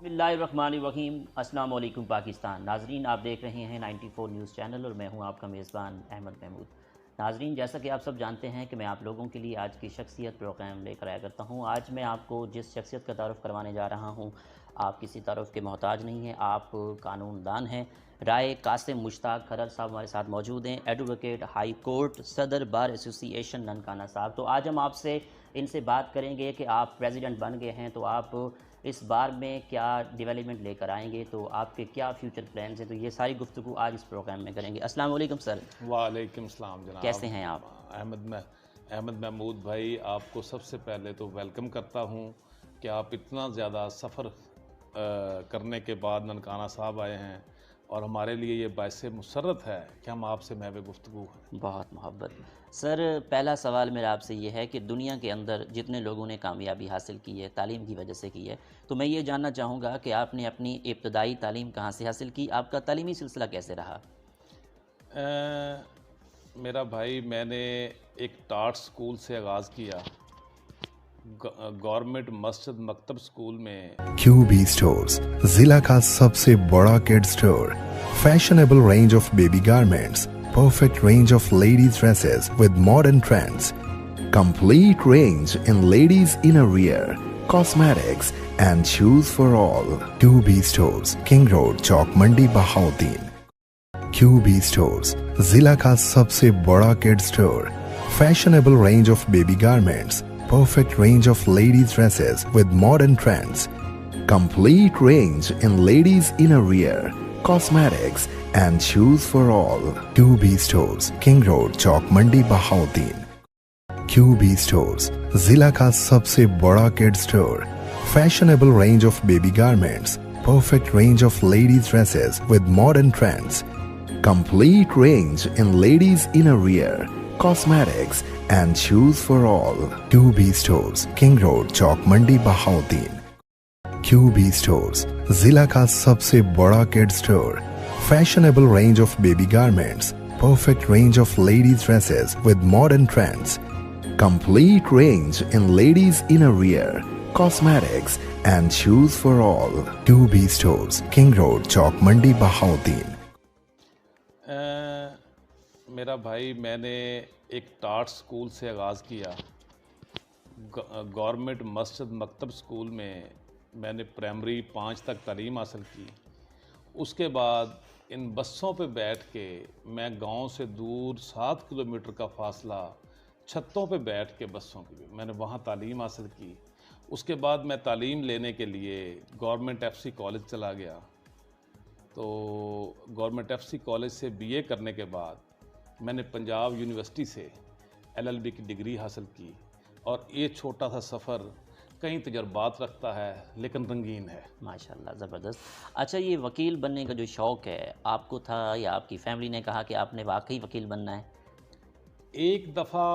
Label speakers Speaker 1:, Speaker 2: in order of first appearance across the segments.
Speaker 1: बिस्मिल्लाहिर्रहमानिर्रहीम। अस्सलाम वालेकुम पाकिस्तान। नाजरीन, आप देख रहे हैं 94 न्यूज़ चैनल और मैं हूं आपका मेज़बान अहमद महमूद। नाजरीन, जैसा कि आप सब जानते हैं कि मैं आप लोगों के लिए आज की शख्सियत प्रोग्राम लेकर आया करता हूं। आज मैं आपको जिस शख्सियत का तारुफ़ करवाने जा रहा हूं, आप किसी तारुफ़ के मोहताज नहीं हैं, आप कानूनदान हैं। राय कासिम मुश्ताक खरर साहब हमारे साथ मौजूद हैं, एडवोकेट हाई कोर्ट, सदर बार एसोसिएशन ननकाना साहब। तो आज हम आपसे इनसे बात करेंगे कि आप प्रेसिडेंट बन गए हैं तो आप इस बार में क्या डेवलपमेंट लेकर आएंगे, तो आपके क्या फ्यूचर प्लान्स हैं। तो ये सारी गुफ्तगू आज इस प्रोग्राम में करेंगे। अस्सलाम वालेकुम सर।
Speaker 2: वालेकुम सलाम
Speaker 1: कैसे
Speaker 2: जनाब।
Speaker 1: हैं आप?
Speaker 2: अहमद महमूद भाई, आपको सबसे पहले तो वेलकम करता हूँ कि आप इतना ज़्यादा सफ़र करने के बाद ननकाना साहब आए हैं और हमारे लिए ये बाइसे मुसर्रत है कि हम आपसे महवे गुफ्तगू हैं।
Speaker 1: बहुत मोहब्बत। सर, पहला सवाल मेरा आपसे ये है कि दुनिया के अंदर जितने लोगों ने कामयाबी हासिल की है तालीम की वजह से की है, तो मैं ये जानना चाहूँगा कि आपने अपनी इब्तदाई तालीम कहाँ से हासिल की, आपका तालीमी सिलसिला कैसे रहा?
Speaker 2: मेरा भाई, मैंने एक टाट स्कूल से आगाज़ किया, गवर्नमेंट मस्जिद मकतब स्कूल में।
Speaker 3: QB Stores, जिला का सबसे बड़ा kid store. Fashionable range of baby garments, perfect range of ladies dresses with modern trends, complete range in ladies innerwear, cosmetics and shoes for all. QB Stores, King Road, Chowk Mandi, Bahauddin. QB Stores, जिला का सबसे बड़ा kid store. Fashionable range of baby garments, perfect range of ladies dresses with modern trends, complete range in ladies innerwear, cosmetics and shoes for all. QB Stores, King Road, Chowk Mandi, Bahauddin. QB Stores, जिला का सबसे बड़ा kid store. Fashionable range of baby garments, perfect range of ladies dresses with modern trends, complete range in ladies innerwear, cosmetics and shoes for all. QB Stores, King Road, Chowk Mandi, Bahauddin. QB Stores, जिला का सबसे बड़ा kid store. Fashionable range of baby garments, perfect range of ladies dresses with modern trends, complete range in ladies innerwear, cosmetics and shoes for all. QB Stores, King Road, Chowk Mandi, Bahauddin.
Speaker 2: मेरा भाई, मैंने एक टाट school से आगाज़ किया, government मस्जिद मकतब school में मैंने प्राइमरी 5 तक तालीम हासिल की। उसके बाद इन बसों पे बैठ के मैं गांव से दूर 7 किलोमीटर का फासला छतों पे बैठ के बसों की मैंने वहाँ तालीम हासिल की। उसके बाद मैं तालीम लेने के लिए गवर्नमेंट FC कॉलेज चला गया। तो गवर्नमेंट FC कॉलेज से BA करने के बाद मैंने पंजाब यूनिवर्सिटी से LLB की डिग्री हासिल की। और ये छोटा सा सफ़र कई तजर्बात रखता है लेकिन रंगीन है।
Speaker 1: माशाल्लाह, ज़बरदस्त। अच्छा, ये वकील बनने का जो शौक़ है, आपको था या आपकी फैमिली ने कहा कि आपने वाकई वकील बनना है?
Speaker 2: एक दफ़ा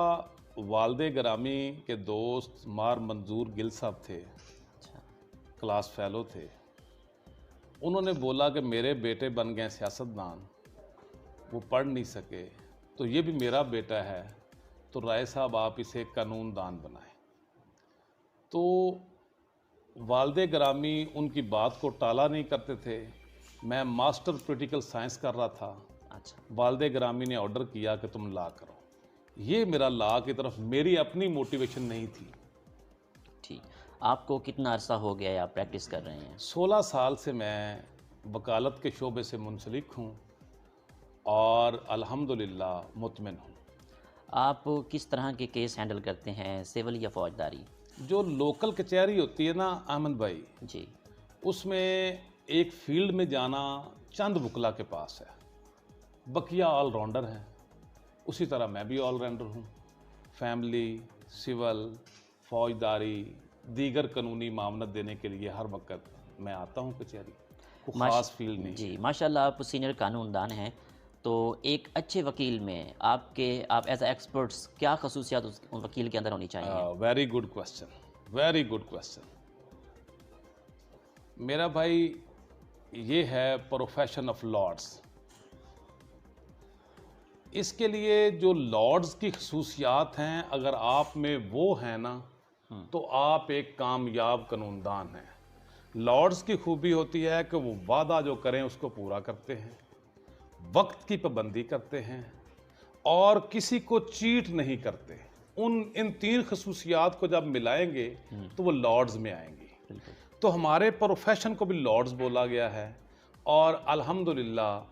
Speaker 2: वालदे ग्रामी के दोस्त मार मंजूर गिल साहब थे,
Speaker 1: अच्छा।
Speaker 2: क्लास फेलो थे। उन्होंने बोला कि मेरे बेटे बन गए सियासतदान, वो पढ़ नहीं सके, तो ये भी मेरा बेटा है, तो राय साहब आप इसे कानूनदान बनाएं। तो वालदे ग्रामी उनकी बात को टाला नहीं करते थे। मैं मास्टर पॉलिटिकल साइंस कर रहा था।
Speaker 1: अच्छा।
Speaker 2: वालदे ग्रामी ने ऑर्डर किया कि तुम ला करो। ये मेरा ला की तरफ मेरी अपनी मोटिवेशन नहीं थी।
Speaker 1: ठीक। आपको कितना अरसा हो गया है आप प्रैक्टिस कर रहे हैं?
Speaker 2: 16 साल से मैं वकालत के शोबे से मुंसलिक हूँ और अल्हम्दुलिल्लाह मुतमिन हूँ।
Speaker 1: आप किस तरह के केस हैंडल करते हैं, सिविल या फौजदारी?
Speaker 2: जो लोकल कचहरी होती है ना अहमद भाई
Speaker 1: जी।
Speaker 2: उसमें एक फील्ड में जाना चंद वकला के पास है, बकिया ऑलराउंडर हैं। उसी तरह मैं भी ऑलराउंडर हूँ। फैमिली, सिविल, फौजदारी, दीगर कानूनी मामलत देने के लिए हर वक्त मैं आता हूँ कचहरी। कोई ख़ास फील्ड नहीं
Speaker 1: जी,
Speaker 2: है।
Speaker 1: माशाल्लाह आप सीनियर कानूनदान हैं। तो एक अच्छे वकील में आप एज एक्सपर्ट्स क्या खसूसियात उस वकील के अंदर होनी चाहिए?
Speaker 2: Very good question, very good question. मेरा भाई, ये है प्रोफेशन ऑफ लॉर्ड्स। इसके लिए जो लॉर्ड्स की खसूसियात हैं, अगर आप में वो हैं ना, तो आप एक कामयाब कानूनदान हैं। लॉर्ड्स की खूबी होती है कि वो वादा जो करें उसको पूरा करते हैं, वक्त की पाबंदी करते हैं और किसी को चीट नहीं करते। इन 3 खसूसियात को जब मिलाएंगे तो वो लॉर्ड्स में आएंगी। तो हमारे प्रोफेशन को भी लॉर्ड्स बोला गया है। और अल्हम्दुलिल्लाह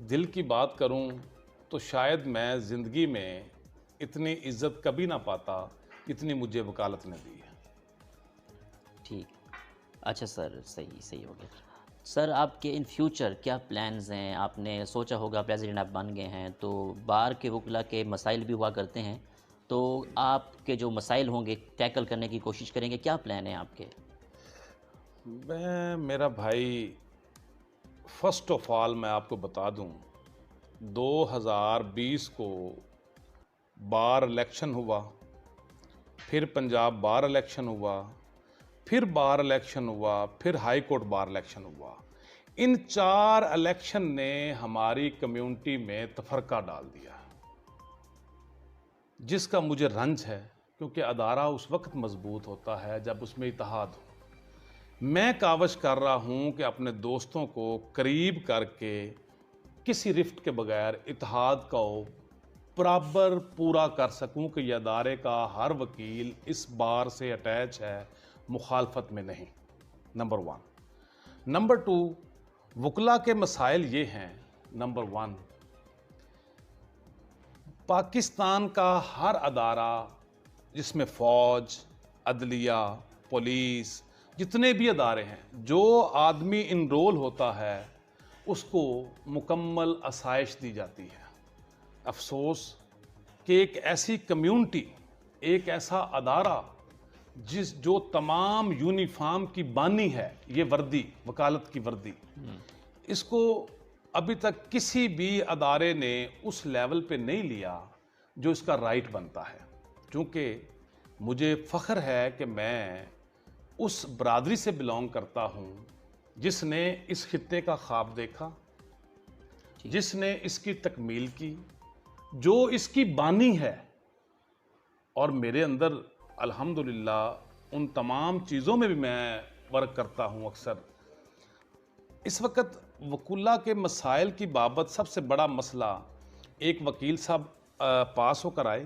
Speaker 2: दिल की बात करूं तो शायद मैं ज़िंदगी में इतनी इज्जत कभी ना पाता जितनी मुझे वकालत ने दी है।
Speaker 1: ठीक। अच्छा सर, सही हो गया। सर, आपके इन फ्यूचर क्या प्लान्स हैं? आपने सोचा होगा, प्रेसिडेंट आप बन गए हैं तो बार के वकला के मसाइल भी हुआ करते हैं, तो आपके जो मसाइल होंगे टैकल करने की कोशिश करेंगे, क्या प्लान है आपके?
Speaker 2: मेरा भाई, फर्स्ट ऑफ ऑल मैं आपको बता दूं, 2020 को बार इलेक्शन हुआ, फिर पंजाब बार इलेक्शन हुआ, फिर बार इलेक्शन हुआ, फिर हाई कोर्ट बार इलेक्शन हुआ। इन 4 इलेक्शन ने हमारी कम्युनिटी में तफरका डाल दिया, जिसका मुझे रंज है, क्योंकि अदारा उस वक्त मजबूत होता है जब उसमें इत्तेहाद हो। मैं कावश कर रहा हूं कि अपने दोस्तों को करीब करके किसी रिफ्ट के बगैर इत्तेहाद को बराबर पूरा कर सकूं कि यह अदारे का हर वकील इस बार से अटैच है, मुखालफत में नहीं। नंबर 1। नंबर 2, वकला के मसाइल ये हैं। नंबर 1, पाकिस्तान का हर अदारा जिसमें फ़ौज, अदलिया, पुलिस, जितने भी अदारे हैं, जो आदमी इनरोल होता है उसको मुकम्मल आसाइश दी जाती है। अफसोस कि एक ऐसी कम्युनिटी, एक ऐसा अदारा जो तमाम यूनिफॉर्म की बानी है, ये वर्दी, वकालत की वर्दी, इसको अभी तक किसी भी अदारे ने उस लेवल पे नहीं लिया जो इसका राइट बनता है। क्योंकि मुझे फ़ख्र है कि मैं उस बरादरी से बिलोंग करता हूँ जिसने इस खित्ते का ख्वाब देखा, जिसने इसकी तकमील की, जो इसकी बानी है। और मेरे अंदर अल्हम्दुलिल्लाह उन तमाम चीज़ों में भी मैं वर्क करता हूँ। अक्सर इस वक्त वकुला के मसाइल की बाबत सबसे बड़ा मसला, एक वकील साहब पास होकर आए,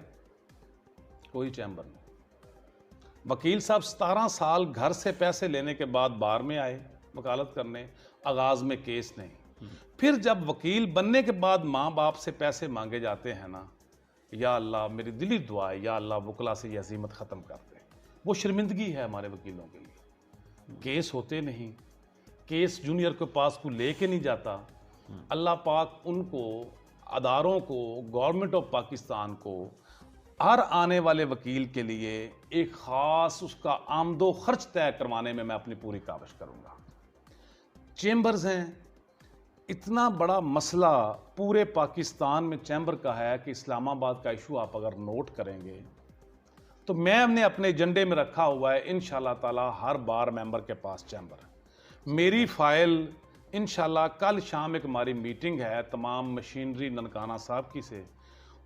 Speaker 2: कोई चैम्बर नहीं। वकील साहब 17 साल घर से पैसे लेने के बाद बार में आए वकालत करने, आगाज़ में केस नहीं। फिर जब वकील बनने के बाद माँ बाप से पैसे मांगे जाते हैं ना, या अल्लाह, मेरी दिली दुआ है, या अल्लाह वकला से यह अज़ीमत ख़त्म कर दे। वो शर्मिंदगी है हमारे वकीलों के लिए। केस होते नहीं, केस जूनियर के पास को लेके नहीं जाता। अल्लाह पाक उनको, अदारों को, गवर्नमेंट ऑफ पाकिस्तान को, हर आने वाले वकील के लिए एक ख़ास उसका आमदो खर्च तय करवाने में मैं अपनी पूरी काविश करूँगा। चैम्बर्स हैं, इतना बड़ा मसला पूरे पाकिस्तान में चैम्बर का है कि इस्लामाबाद का इशू आप अगर नोट करेंगे तो मैंने अपने एजेंडे में रखा हुआ है इंशाल्लाह ताला हर बार मेंबर के पास चैम्बर। मेरी फ़ाइल इंशाल्लाह कल शाम एक हमारी मीटिंग है तमाम मशीनरी ननकाना साहब की से,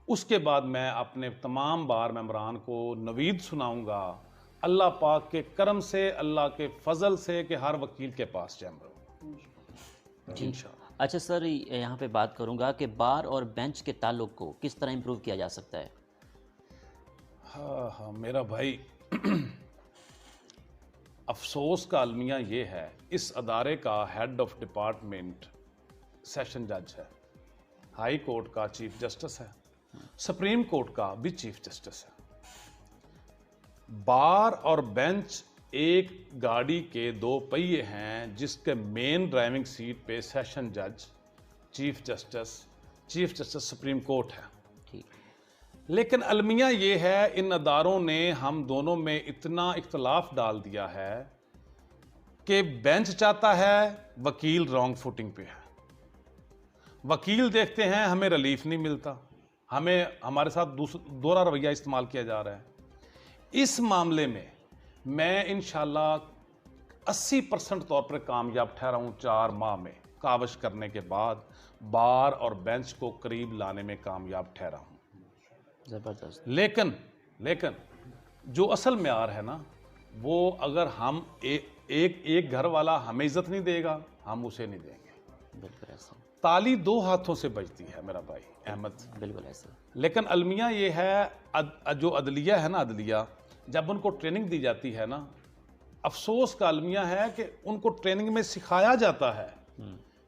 Speaker 2: उसके बाद मैं अपने तमाम बार मेंबरान को नवीद सुनाऊंगा अल्लाह पाक के करम से, अल्लाह के फजल से, कि हर वकील के पास चैम्बर हो इंशाल्लाह।
Speaker 1: अच्छा सर, यहाँ पे बात करूँगा कि बार और बेंच के ताल्लुक़ को किस तरह इम्प्रूव किया जा सकता है?
Speaker 2: हाँ मेरा भाई, अफसोस का अलमिया ये है, इस अदारे का हेड ऑफ डिपार्टमेंट सेशन जज है, हाई कोर्ट का चीफ जस्टिस है, सुप्रीम कोर्ट का भी चीफ जस्टिस है। बार और बेंच एक गाड़ी के 2 पहिए हैं, जिसके मेन ड्राइविंग सीट पे सेशन जज, चीफ जस्टिस सुप्रीम कोर्ट है।
Speaker 1: ठीक।
Speaker 2: लेकिन अलमिया ये है, इन अदारों ने हम दोनों में इतना इख्तलाफ डाल दिया है कि बेंच चाहता है वकील रॉन्ग फुटिंग पे है, वकील देखते हैं हमें रिलीफ नहीं मिलता, हमें हमारे साथ दोहरा रवैया इस्तेमाल किया जा रहा है। इस मामले में मैं इंशाल्लाह 80% तौर पर कामयाब ठहरा हूँ। 4 माह में कावश करने के बाद बार और बेंच को करीब लाने में कामयाब ठहरा हूँ।
Speaker 1: ज़बरदस्त।
Speaker 2: लेकिन जो असल म्यार है ना, वो अगर हम एक घर वाला हमें इज्जत नहीं देगा, हम उसे नहीं देंगे।
Speaker 1: बिल्कुल ऐसा।
Speaker 2: ताली दो हाथों से बजती है मेरा भाई अहमद।
Speaker 1: बिल्कुल ऐसा।
Speaker 2: लेकिन अलमिया ये है, जो अदलिया है ना, अदलिया जब उनको ट्रेनिंग दी जाती है ना, अफसोस का अलमिया है कि उनको ट्रेनिंग में सिखाया जाता है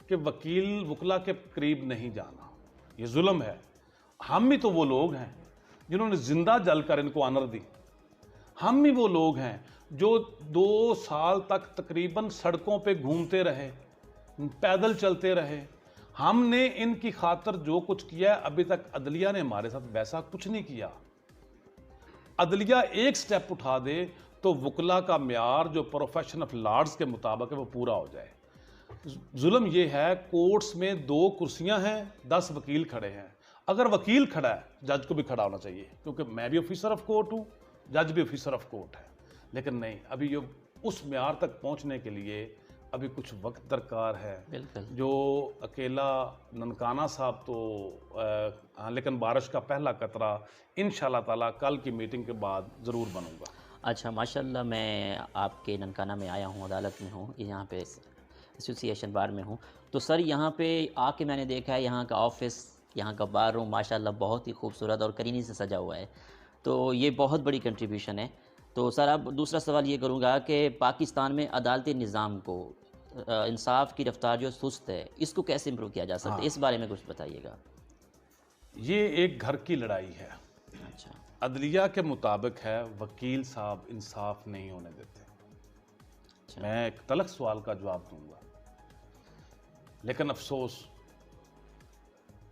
Speaker 2: कि वकील वकला के करीब नहीं जाना, ये जुल्म है। हम भी तो वो लोग हैं जिन्होंने जिंदा जलकर इनको ऑनर दी। हम भी वो लोग हैं जो 2 साल तक तकरीबन सड़कों पे घूमते रहे, पैदल चलते रहे। हमने इनकी खातर जो कुछ किया है, अभी तक अदलिया ने हमारे साथ वैसा कुछ नहीं किया। अदलिया एक स्टेप उठा दे तो वकला का म्यार जो प्रोफेशन ऑफ लॉर्ड्स के मुताबिक है वो पूरा हो जाए। जुल्म ये है, कोर्ट्स में 2 कुर्सियां हैं, 10 वकील खड़े हैं। अगर वकील खड़ा है, जज को भी खड़ा होना चाहिए, क्योंकि मैं भी ऑफिसर ऑफ कोर्ट हूँ, जज भी ऑफिसर ऑफ कोर्ट है। लेकिन नहीं, अभी ये उस म्यार तक पहुँचने के लिए अभी कुछ वक्त दरकार है।
Speaker 1: बिल्कुल।
Speaker 2: जो अकेला ननकाना साहब तो हाँ, लेकिन बारिश का पहला कतरा इंशाल्लाह ताला कल की मीटिंग के बाद ज़रूर बनूंगा।
Speaker 1: अच्छा, माशाल्लाह, मैं आपके ननकाना में आया हूँ, अदालत में हूँ, यहाँ पे एसोसिएशन बार में हूँ। तो सर यहाँ पे आके मैंने देखा है यहाँ का ऑफिस, यहाँ का बार रूम माशाल्लाह बहुत ही खूबसूरत और करीनी से सजा हुआ है। तो ये बहुत बड़ी कंट्रीब्यूशन है। तो सर अब दूसरा सवाल ये करूँगा कि पाकिस्तान में अदालती निज़ाम को, इंसाफ की रफ्तार जो सुस्त है, इसको कैसे इम्प्रूव किया जा सकता है? इस बारे में कुछ बताइएगा।
Speaker 2: ये एक घर की लड़ाई है।
Speaker 1: अच्छा।
Speaker 2: अदलिया के मुताबिक है, वकील साहब इंसाफ नहीं होने देते।
Speaker 1: अच्छा।
Speaker 2: मैं एक तलख सवाल का जवाब दूंगा, लेकिन अफसोस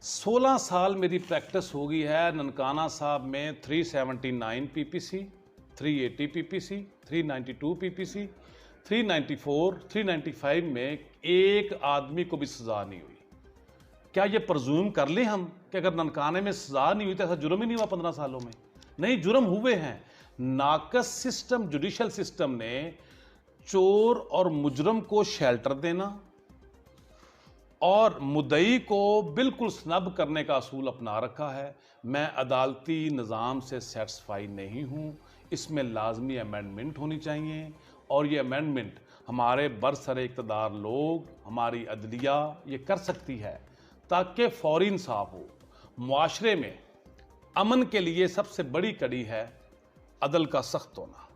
Speaker 2: 16 साल मेरी प्रैक्टिस हो गई है ननकाना साहब में 379 पीपीसी, 380 पीपीसी, 392 पीपीसी, 394, 395 में एक आदमी को भी सजा नहीं हुई। क्या ये प्रज्यूम कर लें हम कि अगर ननकाने में सजा नहीं हुई तो ऐसा जुर्म ही नहीं हुआ 15 सालों में? नहीं, जुर्म हुए हैं। नाकस सिस्टम, जुडिशल सिस्टम ने चोर और मुजरम को शेल्टर देना और मुद्दई को बिल्कुल स्नब करने का असूल अपना रखा है। मैं अदालती निज़ाम से सेटिस्फाई नहीं हूँ। इसमें लाजमी अमेंडमेंट होनी चाहिए और ये अमेंडमेंट हमारे बरसरे इक़्तिदार लोग, हमारी अदलिया ये कर सकती है ताकि फौरी इंसाफ हो। मुआशरे में अमन के लिए सबसे बड़ी कड़ी है अदल का सख्त होना।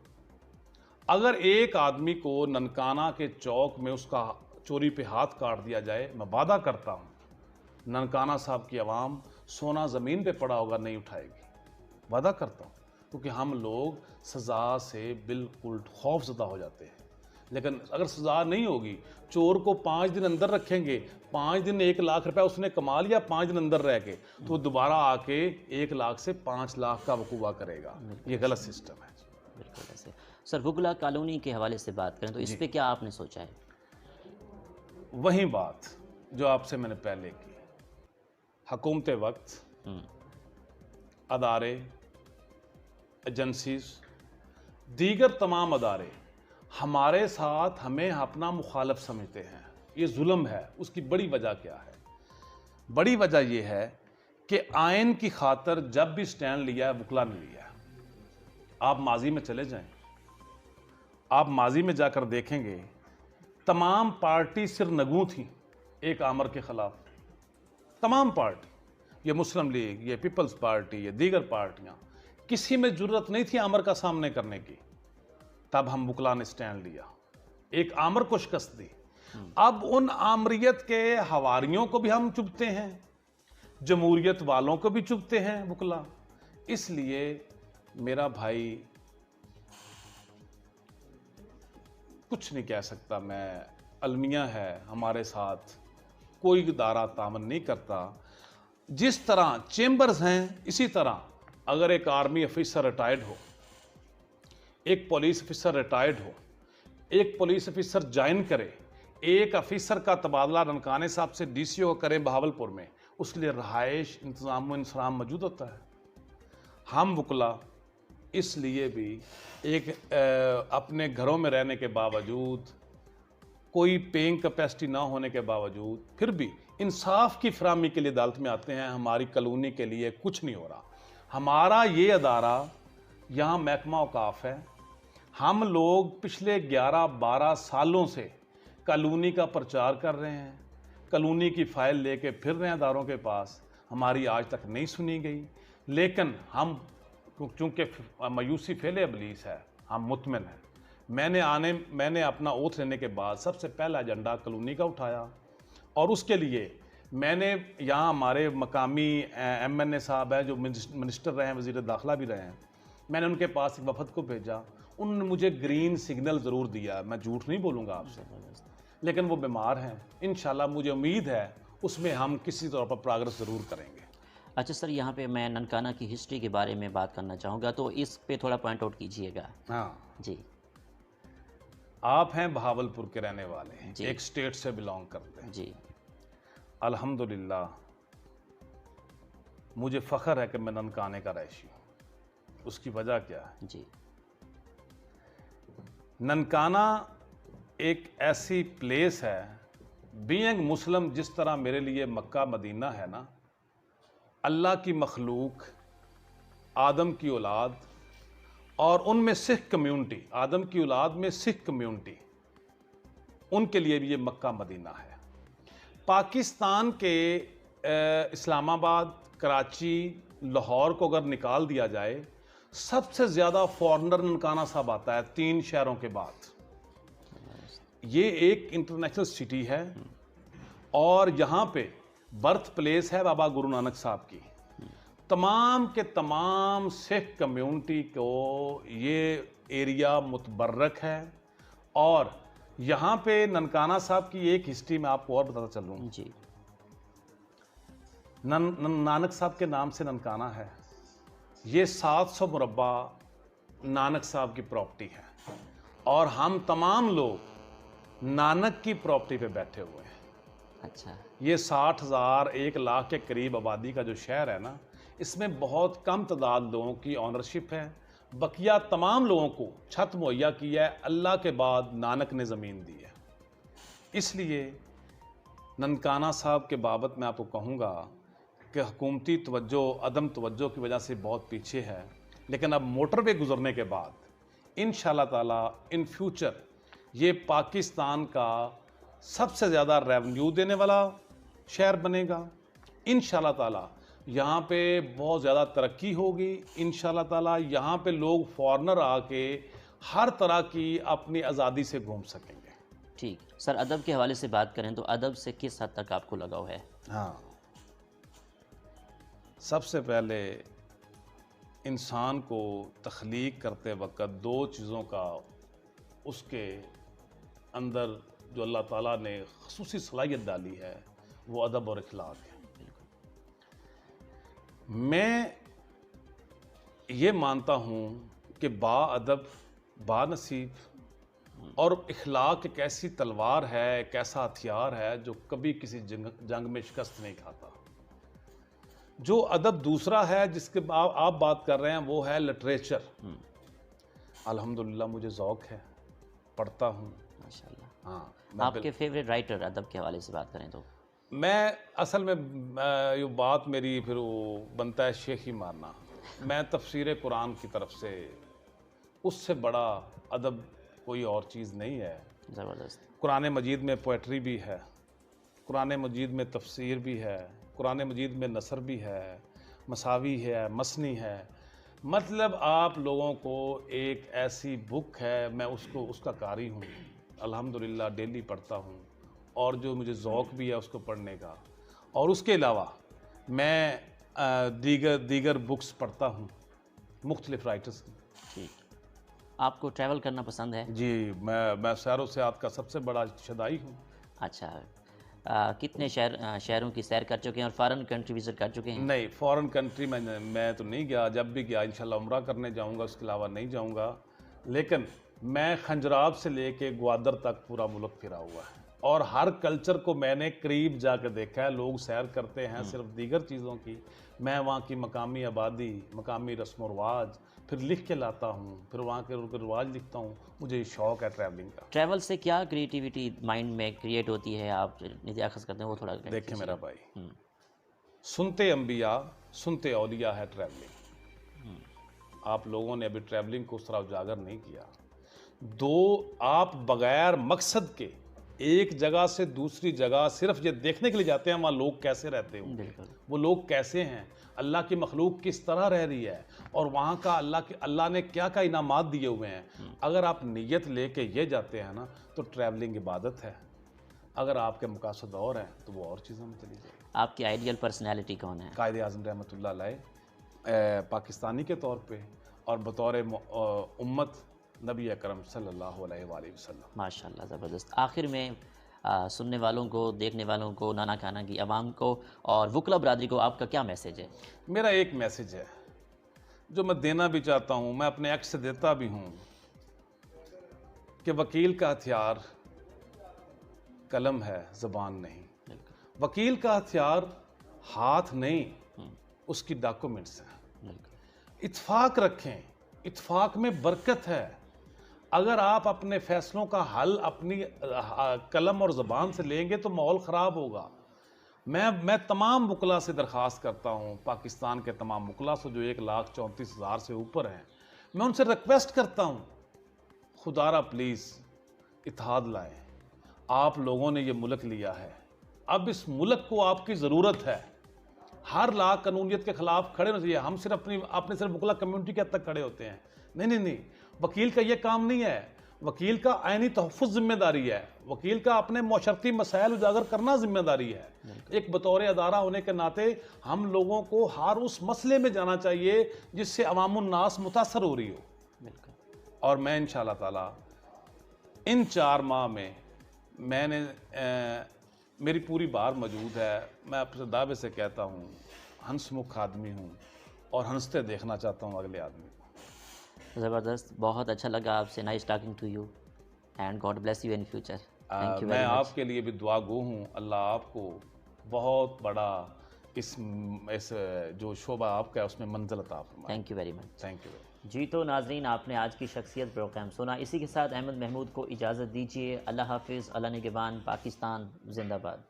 Speaker 2: अगर एक आदमी को ननकाना के चौक में उसका चोरी पे हाथ काट दिया जाए, मैं वादा करता हूँ ननकाना साहब की आवाम सोना ज़मीन पे पड़ा होगा नहीं उठाएगी, वादा करता हूँ। क्योंकि हम लोग सज़ा से बिल्कुल खौफज़दा हो जाते हैं। लेकिन अगर सज़ा नहीं होगी, चोर को 5 दिन अंदर रखेंगे, 5 दिन 1 लाख रुपया उसने कमा लिया 5 दिन अंदर रह के, तो दोबारा आके 1 लाख से 5 लाख का वकूवा करेगा। ये गलत सिस्टम है।
Speaker 1: बिल्कुल ऐसे। सर, वुगला कॉलोनी के हवाले से बात करें तो इस पर क्या आपने सोचा है?
Speaker 2: वही बात जो आपसे मैंने पहले की, हुकूमत वक्त, अदारे, एजेंसीज, दीगर तमाम अदारे हमारे साथ हमें अपना मुखालफ समझते हैं। ये जुल्म है। उसकी बड़ी वजह क्या है? बड़ी वजह यह है कि आइन की खातर जब भी स्टैंड लिया है, वकला ने लिया है। आप माजी में चले जाएं, आप माजी में जाकर देखेंगे तमाम पार्टी सिरनगू थी एक आमर के खिलाफ। तमाम पार्टी, ये मुस्लिम लीग, ये पीपल्स पार्टी, ये दीगर पार्टियां, किसी में जरूरत नहीं थी आमर का सामने करने की। तब हम वकला ने स्टैंड लिया, एक आमर को शिकस्त दी। अब उन आमरियत के हवारियों को भी हम चुभते हैं, जमहूरियत वालों को भी चुभते हैं वकला। इसलिए मेरा भाई कुछ नहीं कह सकता मैं, अलमिया है हमारे साथ, कोई इदारा तामन नहीं करता। जिस तरह चेंबर्स हैं, इसी तरह अगर एक आर्मी ऑफिसर रिटायर्ड हो, एक पुलिस ऑफिसर रिटायर्ड हो, एक पुलिस ऑफिसर ज्वाइन करे, एक ऑफिसर का तबादला ननकाने साहब से डीसीओ करें बहावलपुर में, उसके लिए रहाइश, इंतजाम इंसराम मौजूद होता है। हम वकला इसलिए भी एक अपने घरों में रहने के बावजूद, कोई पेइंग कैपेसिटी ना होने के बावजूद, फिर भी इंसाफ की फराहमी के लिए अदालत में आते हैं। हमारी कॉलोनी के लिए कुछ नहीं हो रहा। हमारा ये अदारा यहाँ महकमा औकाफ है, हम लोग पिछले 11-12 सालों से कॉलोनी का प्रचार कर रहे हैं, कॉलोनी की फाइल लेके फिर रहे हैं अदारों के पास, हमारी आज तक नहीं सुनी गई। लेकिन हम चूँकि मायूसी फेले इब्लीस है, हम मुतमिन हैं। मैंने अपना ओथ लेने के बाद सबसे पहला एजेंडा कॉलोनी का उठाया और उसके लिए मैंने यहाँ हमारे मकामी MNA साहब है जो मिनिस्टर रहे हैं, वज़ीर दाखिला भी रहे हैं, मैंने उनके पास एक वफद को भेजा। उन्होंने मुझे ग्रीन सिग्नल ज़रूर दिया, मैं झूठ नहीं बोलूँगा आपसे, लेकिन वो बीमार हैं। इंशाल्लाह मुझे उम्मीद है उसमें हम किसी तौर पर प्रोग्रेस ज़रूर करेंगे।
Speaker 1: अच्छा सर, यहाँ पे मैं ननकाना की हिस्ट्री के बारे में बात करना चाहूँगा, तो इस पे थोड़ा पॉइंट आउट कीजिएगा।
Speaker 2: हाँ
Speaker 1: जी।
Speaker 2: आप हैं बहावलपुर के रहने वाले हैं,
Speaker 1: जी।
Speaker 2: एक स्टेट से बिलोंग करते हैं।
Speaker 1: जी।
Speaker 2: अल्हम्दुलिल्लाह मुझे फ़ख्र है कि मैं ननकाने का रईशी हूँ। उसकी वजह क्या है?
Speaker 1: जी।
Speaker 2: ननकाना एक ऐसी प्लेस है, बीइंग मुस्लिम जिस तरह मेरे लिए मक्का मदीना है ना, अल्लाह की मखलूक, आदम की औलाद और उनमें सिख कम्युनिटी, आदम की औलाद में सिख कम्युनिटी, उनके लिए भी ये मक्का मदीना है। पाकिस्तान के इस्लामाबाद, कराची, लाहौर को अगर निकाल दिया जाए, सबसे ज़्यादा फॉरेनर ननकाना साहब आता है 3 शहरों के बाद। ये एक इंटरनेशनल सिटी है और यहाँ पे बर्थ प्लेस है बाबा गुरु नानक साहब की। तमाम के तमाम सिख कम्युनिटी को ये एरिया मुतबर्रक है। और यहाँ पे ननकाना साहब की एक हिस्ट्री में आपको और बताता चलूँ
Speaker 1: जी।
Speaker 2: नानक साहब के नाम से ननकाना है। ये 700 मुरब्बा नानक साहब की प्रॉपर्टी है और हम तमाम लोग नानक की प्रॉपर्टी पे बैठे हुए हैं।
Speaker 1: अच्छा।
Speaker 2: ये 60,000 1 लाख के करीब आबादी का जो शहर है ना, इसमें बहुत कम तादाद लोगों की ऑनरशिप है। बकिया तमाम लोगों को छत मुहैया की है, अल्लाह के बाद नानक ने ज़मीन दी है। इसलिए ननकाना साहब के बाबत मैं आपको कहूँगा कि हुकूमती तवज्जो अदम तवज्जो की वजह से बहुत पीछे है, लेकिन अब मोटरवे गुजरने के बाद इंशाल्लाह ताला इन फ्यूचर ये पाकिस्तान का सबसे ज़्यादा रेवेन्यू देने वाला शहर बनेगा। इंशाल्लाह ताला यहाँ पे बहुत ज़्यादा तरक्की होगी। इंशाल्लाह ताला यहाँ पे लोग फॉरेनर आके हर तरह की अपनी आज़ादी से घूम सकेंगे।
Speaker 1: ठीक सर, अदब के हवाले से बात करें तो अदब से किस हद तक आपको लगाव है?
Speaker 2: हाँ, सबसे पहले इंसान को तख्लीक करते वक्त 2 चीज़ों का उसके अंदर जो अल्लाह ताला ने ख़ुसूसी सलाहियत डाली है, वो अदब और इखलाक है। मैं ये मानता हूँ कि बाअदब, बानसीब और इखलाक एक ऐसी तलवार है, एक ऐसा हथियार है जो कभी किसी जंग में शिकस्त नहीं खाता। जो अदब दूसरा है जिसके आप बात कर रहे हैं, वो है लिटरेचर। अल्हम्दुलिल्लाह मुझे ज़ौक़ है, पढ़ता हूँ
Speaker 1: माशाल्लाह।
Speaker 2: हाँ।
Speaker 1: आपके फेवरेट राइटर अदब के हवाले से बात करें तो?
Speaker 2: मैं असल में ये बात मेरी फिर वो बनता है शेख ही मारना। मैं तफसीर कुरान की तरफ से, उससे बड़ा अदब कोई और चीज़ नहीं है।
Speaker 1: ज़बरदस्त।
Speaker 2: कुरान मजीद में पोइट्री भी है, कुरान मजीद में तफसीर भी है, कुरान मजीद में नसर भी है, मसावी है, मसनी है। मतलब आप लोगों को एक ऐसी बुक है, मैं उसका कारी हूँ, अल्हम्दुलिल्लाह डेली पढ़ता हूँ और जो मुझे ज़ौक़ भी है उसको पढ़ने का। और उसके अलावा मैं दीगर बुक्स पढ़ता हूँ मुख्तलिफ राइटर्स की।
Speaker 1: ठीक। आपको ट्रैवल करना पसंद है?
Speaker 2: जी, मैं सैर व सियाहत का सबसे बड़ा शदाई हूँ।
Speaker 1: अच्छा। कितने शहरों की सैर कर चुके हैं और फॉरेन कंट्री विजिट कर चुके हैं?
Speaker 2: नहीं, फॉरेन कंट्री मैं तो नहीं गया। जब भी गया इंशाल्लाह उम्रा करने जाऊँगा, उसके अलावा नहीं जाऊँगा। लेकिन मैं खंजराब से लेके ग्वादर तक पूरा मुल्क फिरा हुआ है और हर कल्चर को मैंने करीब जाकर देखा है। लोग सैर करते हैं सिर्फ दीगर चीज़ों की, मैं वहाँ की मकामी आबादी, मकामी रस्म व रिवाज फिर लिख के लाता हूँ, फिर वहाँ के रिवाज लिखता हूँ। मुझे शौक़ है ट्रैवलिंग का।
Speaker 1: ट्रैवल से क्या क्रिएटिविटी माइंड में क्रिएट होती है, आप निधि अखज़ करते हैं वो थोड़ा
Speaker 2: देखें मेरा भाई, सुनते अंबिया सुनते औलिया है ट्रैवलिंग। आप लोगों ने अभी ट्रैवलिंग को उस तरह उजागर नहीं किया। दो, आप बगैर मकसद के एक जगह से दूसरी जगह सिर्फ ये देखने के लिए जाते हैं वहाँ लोग कैसे रहते हो,
Speaker 1: बिल्कुल।
Speaker 2: वो लोग कैसे हैं, अल्लाह की मखलूक किस तरह रह रही है, और वहाँ का अल्लाह ने क्या क्या इनामात दिए हुए हैं। अगर आप नीयत लेके ये जाते हैं ना तो ट्रैवलिंग इबादत है। अगर आपके मकासद और हैं तो वो और चीज़ों में चली जाए।
Speaker 1: आपकी आइडियल पर्सनैलिटी कौन है?
Speaker 2: कायद आज़म रहमतुल्लाह अलैह पाकिस्तानी के तौर पे और बतौर उम्मत नबी अकरम सल्लल्लाहु अलैहि वसल्लम।
Speaker 1: माशाल्लाह, ज़बरदस्त। आखिर में सुनने वालों को, देखने वालों को, नाना खाना की आवाम को और वकला बरादरी को आपका क्या मैसेज है?
Speaker 2: मेरा एक मैसेज है जो मैं देना भी चाहता हूँ, मैं अपने एक्ट से देता भी हूँ, कि वकील का हथियार कलम है, ज़बान नहीं। वकील का हथियार हाथ नहीं, उसकी डॉक्यूमेंट्स हैं। इत्फाक रखें, इत्फाक में बरकत है। अगर आप अपने फैसलों का हल अपनी कलम और ज़बान से लेंगे तो माहौल ख़राब होगा। मैं तमाम वकला से दरख्वास्त करता हूँ, पाकिस्तान के तमाम वकला से जो 1,34,000 से ऊपर हैं, मैं उनसे रिक्वेस्ट करता हूँ, खुदारा प्लीज़ इत्तेहाद लाएं। आप लोगों ने ये मुल्क लिया है, अब इस मुल्क को आपकी ज़रूरत है। हर ला कानूनियत के ख़िलाफ़ खड़े होना चाहिए। हम सिर्फ अपने सिर्फ वकला कम्युनिटी के हद तक खड़े होते हैं। नहीं, वकील का ये काम नहीं है। वकील का आईनी तहफ़्फ़ुज़ जिम्मेदारी है। वकील का अपने मशरती मसाइल उजागर करना जिम्मेदारी है। एक बतौर अदारा होने के नाते हम लोगों को हर उस मसले में जाना चाहिए जिससे अवामुन नास मुतासर हो रही हो। और मैं इंशाअल्लाह ताला इन 4 माह में मैंने मेरी पूरी बार मौजूद है। मैं अपने दावे से कहता हूँ, हंसमुख आदमी हूँ और हंसते देखना चाहता हूँ अगले आदमी को।
Speaker 1: ज़बरदस्त, बहुत अच्छा लगा आपसे। Nice talking to you and God bless you in future. Thank you
Speaker 2: मैं
Speaker 1: वेरी मच।
Speaker 2: आपके लिए भी दुआ गो हूँ। अल्लाह आपको बहुत बड़ा इस जो शोबा आपका है उसमें मंजिल अता फरमाए।
Speaker 1: Thank you very much.
Speaker 2: Thank you.
Speaker 1: जी तो नाजरीन, आपने आज की शख्सियत प्रोग्राम सुना। इसी के साथ अहमद महमूद को इजाज़त दीजिए। अल्लाह हाफिज़, अल्लाह निगहबान, पाकिस्तान जिंदाबाद।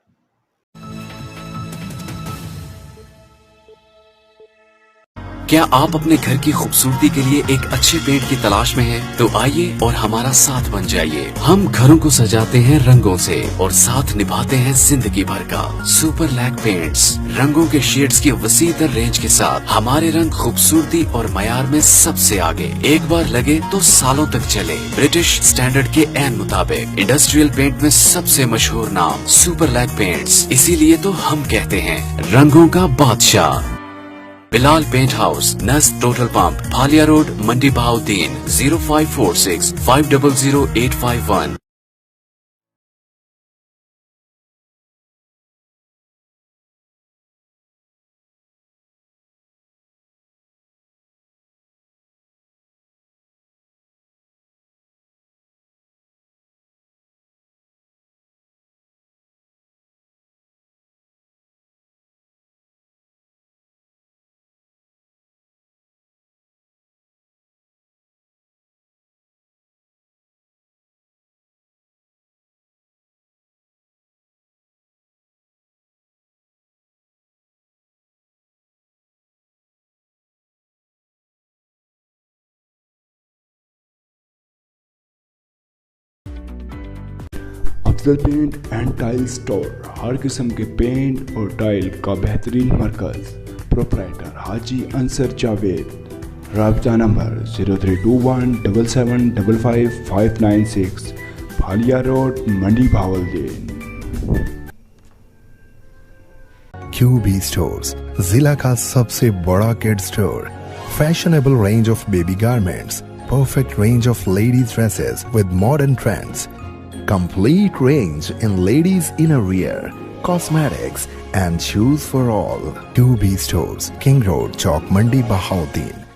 Speaker 4: क्या आप अपने घर की खूबसूरती के लिए एक अच्छे पेंट की तलाश में हैं? तो आइए और हमारा साथ बन जाइए। हम घरों को सजाते हैं रंगों से और साथ निभाते हैं जिंदगी भर का। सुपर लैक पेंट्स, रंगों के शेड्स की वसीतर रेंज के साथ हमारे रंग खूबसूरती और मयार में सबसे आगे। एक बार लगे तो सालों तक चले। ब्रिटिश स्टैंडर्ड के ऐन मुताबिक इंडस्ट्रियल पेंट में सबसे मशहूर नाम सुपर लैक पेंट्स। इसीलिए तो हम कहते हैं रंगों का बादशाह। बिलाल पेंट हाउस, नस्ट total pump, Bhalia road, Mandi Bahauddin. 0546 500 851।
Speaker 5: Afzal paint and tile store, हर किस्म के पेंट और टाइल का बेहतरीन मरकज। प्रोप्राइटर हाजी अंसर जावेद। राब्ता number 0321 7755 596, Bhalia road, Mandi Bahauddin.
Speaker 3: QB Stores, जिला का सबसे बड़ा kid store. Fashionable range of baby garments, perfect range of ladies dresses with modern trends, complete range in ladies innerwear, cosmetics and shoes for all. QB Stores, King Road, Chowk, Mandi, Bahauddin.